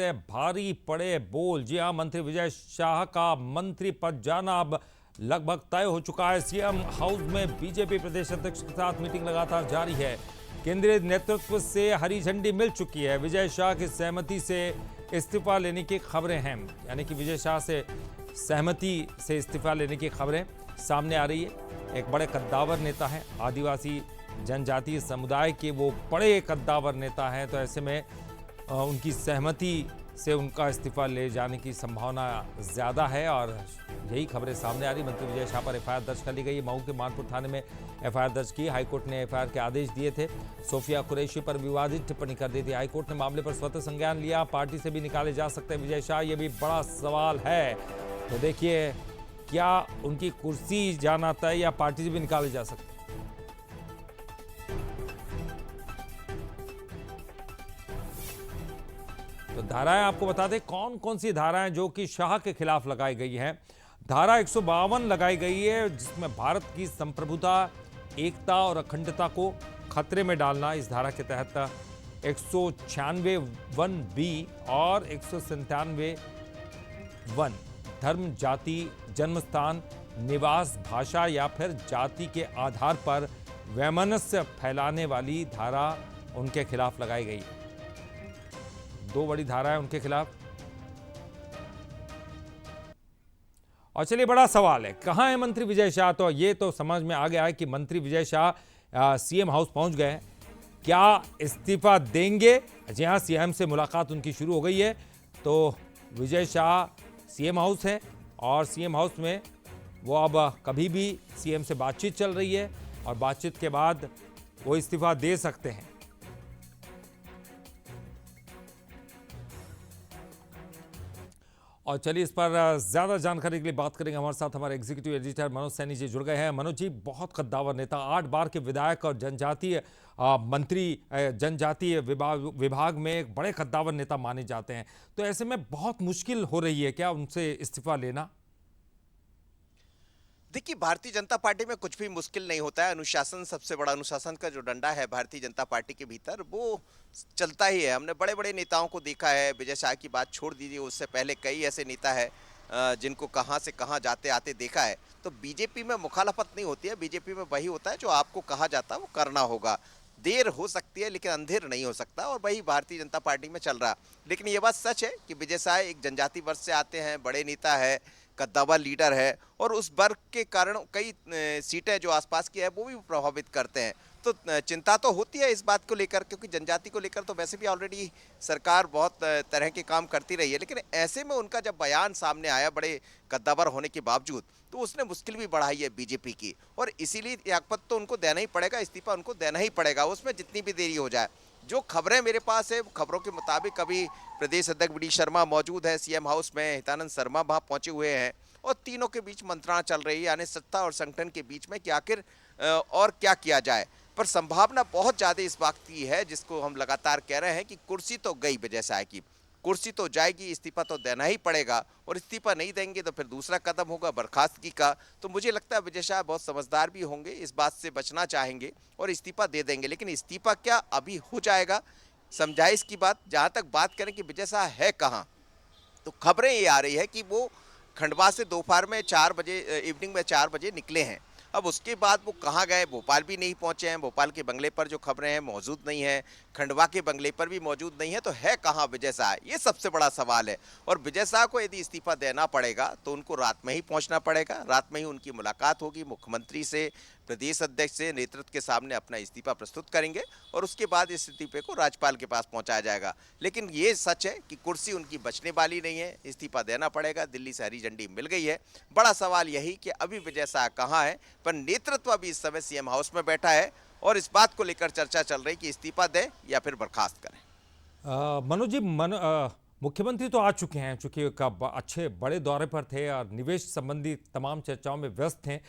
करते हैं भारी पड़े बोल। जी हां, मंत्री विजय शाह का मंत्री पद जाना अब लगभग तय हो चुका है। सीएम हाउस में बीजेपी प्रदेश अध्यक्ष के साथ मीटिंग लगातार जारी है। केंद्रीय नेतृत्व से हरी झंडी मिल चुकी है। विजय शाह की सहमति से इस्तीफा लेने की खबरें हैं, यानी कि विजय शाह से सहमति से इस्तीफा लेने की खबरें सामने आ रही है। एक बड़े कद्दावर नेता हैं, आदिवासी जनजातीय समुदाय के वो बड़े कद्दावर नेता हैं, तो ऐसे में उनकी सहमति से उनका इस्तीफा ले जाने की संभावना ज़्यादा है और यही खबरें सामने आ रही। मंत्री विजय शाह पर एफआईआर दर्ज कर ली गई है। मऊ के मानपुर थाने में एफआईआर दर्ज की। हाईकोर्ट ने एफआईआर के आदेश दिए थे। सोफिया कुरैशी पर विवादित टिप्पणी कर दी थी। हाईकोर्ट ने मामले पर स्वतः संज्ञान लिया। पार्टी से भी निकाले जा सकते हैं विजय शाह, ये भी बड़ा सवाल है। तो देखिए, क्या उनकी कुर्सी जाना तय या पार्टी से भी निकाले जा सकते हैं? तो धाराएं आपको बता दें कौन कौन सी धाराएं जो कि शाह के खिलाफ लगाई गई हैं। धारा 152 लगाई गई है, जिसमें भारत की संप्रभुता, एकता और अखंडता को खतरे में डालना। इस धारा के तहत 196(1)(b और 197(1) धर्म, जाति, जन्मस्थान, निवास, भाषा या फिर जाति के आधार पर वैमनस्य फैलाने वाली धारा उनके खिलाफ लगाई गई है। दो बड़ी धाराएं उनके खिलाफ। और चलिए, बड़ा सवाल है, कहां है मंत्री विजय शाह? तो ये तो समझ में आ गया है कि मंत्री विजय शाह सीएम हाउस पहुंच गए हैं। क्या इस्तीफा देंगे? जी हां, सीएम से मुलाकात उनकी शुरू हो गई है। तो विजय शाह सीएम हाउस है और सीएम हाउस में वो अब कभी भी सीएम से बातचीत चल रही है और बातचीत के बाद वो इस्तीफा दे सकते हैं। और चलिए, इस पर ज्यादा जानकारी के लिए बात करेंगे। हमारे साथ हमारे एग्जीक्यूटिव एडिटर मनोज सैनी जी जुड़ गए हैं। मनोज जी, बहुत कद्दावर नेता, 8 बार के विधायक और जनजातीय मंत्री, जनजातीय विभाग में एक बड़े कद्दावर नेता माने जाते हैं। तो ऐसे में बहुत मुश्किल हो रही है क्या उनसे इस्तीफा लेना? देखिए, भारतीय जनता पार्टी में कुछ भी मुश्किल नहीं होता है। अनुशासन सबसे बड़ा, अनुशासन का जो डंडा है भारतीय जनता पार्टी के भीतर, वो चलता ही है। हमने बड़े बड़े नेताओं को देखा है। विजय शाह की बात छोड़ दीजिए, उससे पहले कई ऐसे नेता है जिनको कहां से कहां जाते आते देखा है। तो बीजेपी में मुखालफत नहीं होती है। बीजेपी में वही होता है जो आपको कहा जाता है वो करना होगा। देर हो सकती है लेकिन अंधेर नहीं हो सकता, और वही भारतीय जनता पार्टी में चल रहा। लेकिन ये बात सच है कि विजय शाह एक जनजाति वर्ग से आते हैं, बड़े नेता है, कद्दावर लीडर है, और उस वर्ग के कारण कई सीटें जो आसपास की है वो भी प्रभावित करते हैं। तो चिंता तो होती है इस बात को लेकर, क्योंकि जनजाति को लेकर तो वैसे भी ऑलरेडी सरकार बहुत तरह के काम करती रही है। लेकिन ऐसे में उनका जब बयान सामने आया बड़े कद्दावर होने के बावजूद, तो उसने मुश्किल भी बढ़ाई है बीजेपी की, और इसीलिए त्यागपत्र तो उनको देना ही पड़ेगा, इस्तीफा उनको देना ही पड़ेगा, उसमें जितनी भी देरी हो जाए। जो खबरें मेरे पास है, खबरों के मुताबिक अभी प्रदेश अध्यक्ष वी डी शर्मा मौजूद है सीएम हाउस में, हितानंद शर्मा वहां पहुंचे हुए हैं, और तीनों के बीच मंत्रणा चल रही है, यानी सत्ता और संगठन के बीच में कि आखिर और क्या किया जाए। पर संभावना बहुत ज्यादा इस बात की है, जिसको हम लगातार कह रहे हैं कि कुर्सी तो गई विजय शाह की, कुर्सी तो जाएगी, इस्तीफा तो देना ही पड़ेगा, और इस्तीफा नहीं देंगे तो फिर दूसरा कदम होगा बर्खास्तगी का। तो मुझे लगता है विजय शाह बहुत समझदार भी होंगे, इस बात से बचना चाहेंगे और इस्तीफा दे देंगे। लेकिन इस्तीफा क्या अभी हो जाएगा, समझाइश की बात। जहां तक बात करें कि विजय शाह है कहां, तो खबरें ये आ रही है कि वो खंडवा से दोपहर में 4 बजे, इवनिंग में 4 बजे निकले हैं। अब उसके बाद वो कहाँ गए, भोपाल भी नहीं पहुंचे हैं। भोपाल के बंगले पर जो खबरें हैं मौजूद नहीं है, खंडवा के बंगले पर भी मौजूद नहीं है। तो है कहाँ विजय शाह, ये सबसे बड़ा सवाल है। और विजय शाह को यदि इस्तीफा देना पड़ेगा तो उनको रात में ही पहुंचना पड़ेगा। रात में ही उनकी मुलाकात होगी मुख्यमंत्री से, प्रदेश अध्यक्ष से, नेतृत्व के सामने अपना इस्तीफा प्रस्तुत करेंगे, और उसके बाद इस इस्तीफे को राज्यपाल के पास पहुंचाया जाएगा। लेकिन ये सच है कि कुर्सी उनकी बचने वाली नहीं है, इस्तीफा देना पड़ेगा। दिल्ली से हरी झंडी मिल गई है। बड़ा सवाल यही कि अभी विजय शाह कहाँ है, पर नेतृत्व अभी इस समय सीएम हाउस में बैठा है, और इस बात को लेकर चर्चा चल रही कि इस्तीफा दें या फिर बर्खास्त करें। मनोज जी, मुख्यमंत्री तो आ चुके हैं, चूंकि अच्छे बड़े दौरे पर थे और निवेश संबंधी तमाम चर्चाओं में व्यस्त थे।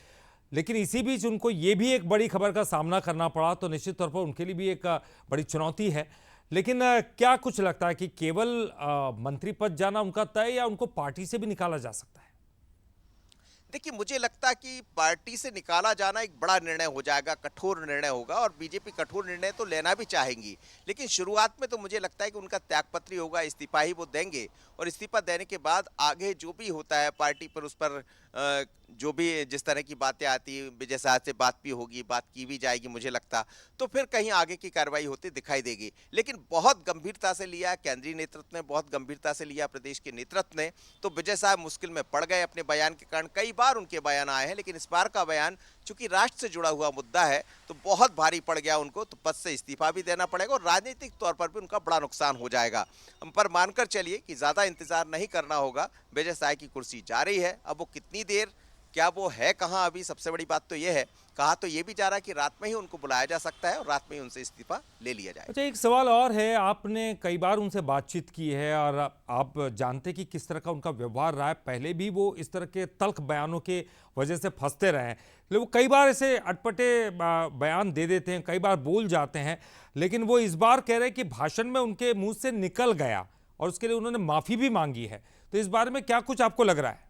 लेकिन इसी बीच उनको ये भी एक बड़ी खबर का सामना करना पड़ा, तो निश्चित तौर पर उनके लिए भी एक बड़ी चुनौती है। लेकिन क्या कुछ लगता है कि केवल मंत्री पद जाना उनका तय, या उनको पार्टी से भी निकाला जा सकता है? देखिए, मुझे लगता है कि पार्टी से निकाला जाना एक बड़ा निर्णय हो जाएगा, कठोर निर्णय होगा और बीजेपी कठोर निर्णय तो लेना भी चाहेंगी। लेकिन शुरुआत में तो मुझे लगता है कि उनका त्यागपत्र ही होगा, इस्तीफा ही वो देंगे और इस्तीफा देने के बाद आगे जो भी होता है पार्टी पर, उस पर जो भी जिस तरह की बातें आती हैं, विजय साहब से बात भी होगी, बात की भी जाएगी मुझे लगता, तो फिर कहीं आगे की कार्रवाई होती दिखाई देगी। लेकिन बहुत गंभीरता से लिया केंद्रीय नेतृत्व ने, बहुत गंभीरता से लिया प्रदेश के नेतृत्व ने, तो विजय साहब मुश्किल में पड़ गए अपने बयान के कारण। कई बार उनके बयान आए हैं, लेकिन इस बार का बयान चूंकि राष्ट्र से जुड़ा हुआ मुद्दा है तो बहुत भारी पड़ गया उनको, तो पद से इस्तीफा भी देना पड़ेगा और राजनीतिक तौर पर भी उनका बड़ा नुकसान हो जाएगा। पर मानकर चलिए कि ज्यादा इंतजार नहीं करना होगा, विजय साहब की कुर्सी जा रही है। अब वो कितनी देर, क्या वो है कहाँ अभी, सबसे बड़ी बात तो ये है। कहा तो ये भी जा रहा है कि रात में ही उनको बुलाया जा सकता है और रात में ही उनसे इस्तीफा ले लिया जाएगा। अच्छा, एक सवाल और है, आपने कई बार उनसे बातचीत की है और आप जानते कि किस तरह का उनका व्यवहार रहा है। पहले भी वो इस तरह के तल्ख बयानों के वजह से फंसते रहे हैं, लेकिन वो कई बार ऐसे अटपटे बयान दे देते हैं, कई बार बोल जाते हैं। लेकिन वो इस बार कह रहे हैं कि भाषण में उनके मुंह से निकल गया और उसके लिए उन्होंने माफ़ी भी मांगी है। तो इस बारे में क्या कुछ आपको लग रहा है?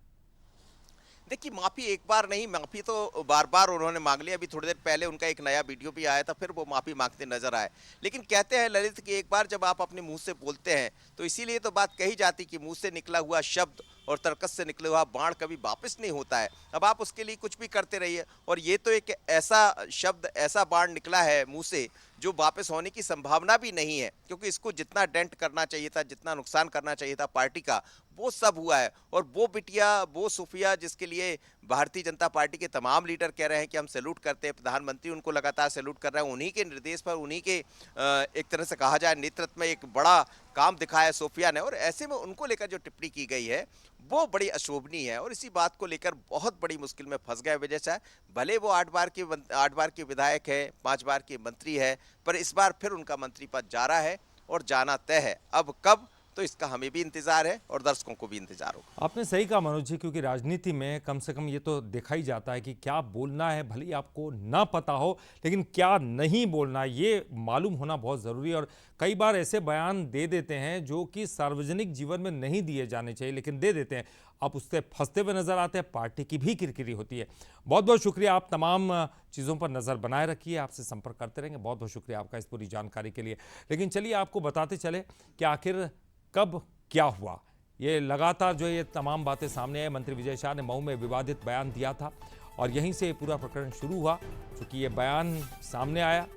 देखिए, माफी एक बार नहीं, माफी तो बार बार उन्होंने मांग ली। अभी थोड़ी देर पहले उनका एक नया वीडियो भी आया था, फिर वो माफी मांगते नजर आए। लेकिन कहते हैं ललित कि एक बार जब आप अपने मुंह से बोलते हैं तो इसीलिए तो बात कही जाती कि मुंह से निकला हुआ शब्द और तर्कस से निकला हुआ बाण कभी वापस नहीं होता है। अब आप उसके लिए कुछ भी करते रहिए, और ये तो एक ऐसा शब्द, ऐसा बाण निकला है मुंह से जो वापस होने की संभावना भी नहीं है, क्योंकि इसको जितना डेंट करना चाहिए था, जितना नुकसान करना चाहिए था पार्टी का, वो सब हुआ है। और वो बिटिया, वो सुफिया, जिसके लिए भारतीय जनता पार्टी के तमाम लीडर कह रहे हैं कि हम सैल्यूट करते हैं, प्रधानमंत्री उनको लगातार सैल्यूट कर रहे हैं, उन्हीं के निर्देश पर, उन्हीं के एक तरह से कहा जाए नेतृत्व में एक बड़ा काम दिखाया सोफिया ने। और ऐसे में उनको लेकर जो टिप्पणी की गई है वो बड़ी अशोभनीय है, और इसी बात को लेकर बहुत बड़ी मुश्किल में फंस गए विजय शाह। भले वो 8 बार के विधायक है, 5 बार के मंत्री है, पर इस बार फिर उनका मंत्री पद जा रहा है और जाना तय है। अब कब, तो इसका हमें भी इंतजार है और दर्शकों को भी इंतजार होगा। आपने सही कहा मनोज जी, क्योंकि राजनीति में कम से कम ये तो देखा ही जाता है कि क्या बोलना है, भले ही आपको ना पता हो, लेकिन क्या नहीं बोलना है ये मालूम होना बहुत ज़रूरी है। और कई बार ऐसे बयान दे देते हैं जो कि सार्वजनिक जीवन में नहीं दिए जाने चाहिए, लेकिन दे देते हैं। आप उससे फंसते हुए नजर आते हैं, पार्टी की भी किरकिरी होती है। बहुत बहुत शुक्रिया, आप तमाम चीज़ों पर नज़र बनाए रखिए, आपसे संपर्क करते रहेंगे। बहुत बहुत शुक्रिया आपका इस पूरी जानकारी के लिए। लेकिन चलिए आपको बताते चले कि आखिर कब क्या हुआ। ये लगातार जो ये तमाम बातें सामने आई, मंत्री विजय शाह ने मऊ में विवादित बयान दिया था और यहीं से पूरा प्रकरण शुरू हुआ। चूँकि ये बयान सामने आया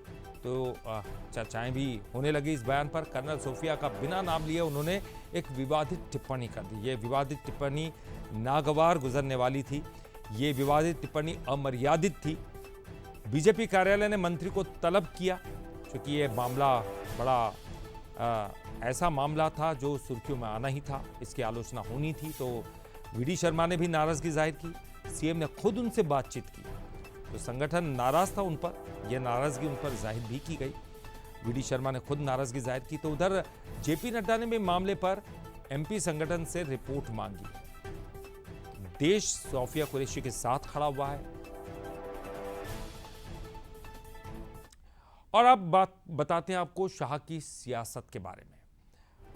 तो चर्चाएं भी होने लगी इस बयान पर। कर्नल सोफिया का बिना नाम लिए उन्होंने एक विवादित टिप्पणी कर दी। ये विवादित टिप्पणी नागवार गुजरने वाली थी, ये विवादित टिप्पणी अमर्यादित थी। बीजेपी कार्यालय ने मंत्री को तलब किया, क्योंकि ये मामला बड़ा ऐसा मामला था जो सुर्खियों में आना ही था, इसकी आलोचना होनी थी। तो वीडी शर्मा ने भी नाराजगी जाहिर की, सीएम ने खुद उनसे बातचीत की, तो संगठन नाराज था उन पर, यह नाराजगी उन पर जाहिर भी की गई। वीडी शर्मा ने खुद नाराजगी जाहिर की। तो उधर जेपी नड्डा ने भी मामले पर एमपी संगठन से रिपोर्ट मांगी। देश सोफिया कुरैशी के साथ खड़ा हुआ है। और अब बात बताते हैं आपको शाह की सियासत के बारे में।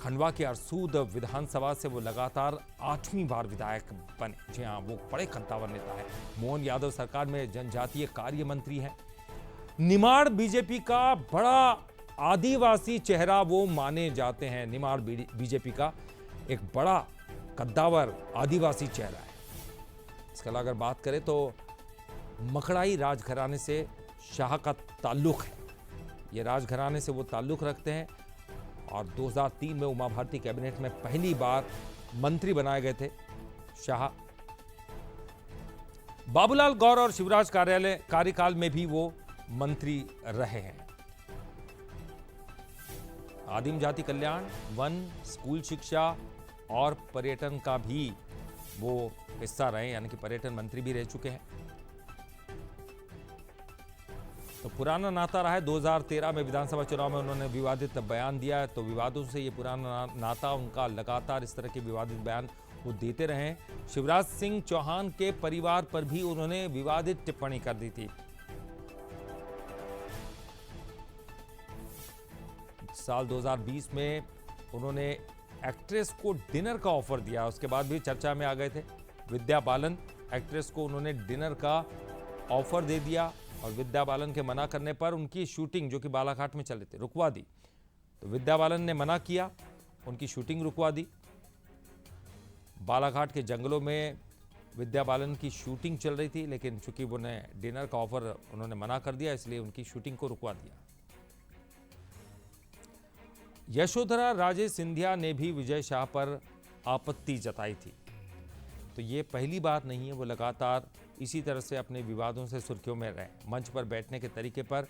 खंडवा के अरसूद विधानसभा से वो लगातार 8वीं बार विधायक बने। जी हाँ, वो बड़े कद्दावर नेता है। मोहन यादव सरकार में जनजातीय कार्य मंत्री हैं। निमाड़ बीजेपी का बड़ा आदिवासी चेहरा वो माने जाते हैं। निमाड़ बीजेपी का एक बड़ा कद्दावर आदिवासी चेहरा है। इसके अलावा अगर बात करें तो मकड़ाई राजघराने से शाह का ताल्लुक है। ये राजघराने से वो ताल्लुक रखते हैं और 2003 में उमा भारती कैबिनेट में पहली बार मंत्री बनाए गए थे शाह। बाबूलाल गौर और शिवराज कार्यकाल में भी वो मंत्री रहे हैं। आदिम जाति कल्याण, वन, स्कूल शिक्षा और पर्यटन का भी वो हिस्सा रहे, यानी कि पर्यटन मंत्री भी रह चुके हैं। तो पुराना नाता रहा है। 2013 में विधानसभा चुनाव में उन्होंने विवादित बयान दिया है, तो विवादों से ये पुराना नाता उनका, लगातार इस तरह के विवादित बयान वो देते रहे। शिवराज सिंह चौहान के परिवार पर भी उन्होंने विवादित टिप्पणी कर दी थी। साल 2020 में उन्होंने एक्ट्रेस को डिनर का ऑफर दिया, उसके बाद भी चर्चा में आ गए थे। विद्या बालन एक्ट्रेस को उन्होंने डिनर का ऑफर दे दिया और विद्या बालन के मना करने पर उनकी शूटिंग, जो कि बालाघाट में चल रही थी, रुकवा दी। तो विद्या बालन ने मना किया, उनकी शूटिंग रुकवा दी। बालाघाट के जंगलों में विद्या बालन की शूटिंग चल रही थी, लेकिन चूंकि उन्हें डिनर का ऑफर उन्होंने मना कर दिया, इसलिए उनकी शूटिंग को रुकवा दिया। यशोधरा राजे सिंधिया ने भी विजय शाह पर आपत्ति जताई थी। तो ये पहली बात नहीं है, वो लगातार इसी तरह से अपने विवादों से सुर्खियों में रहे। मंच पर बैठने के तरीके पर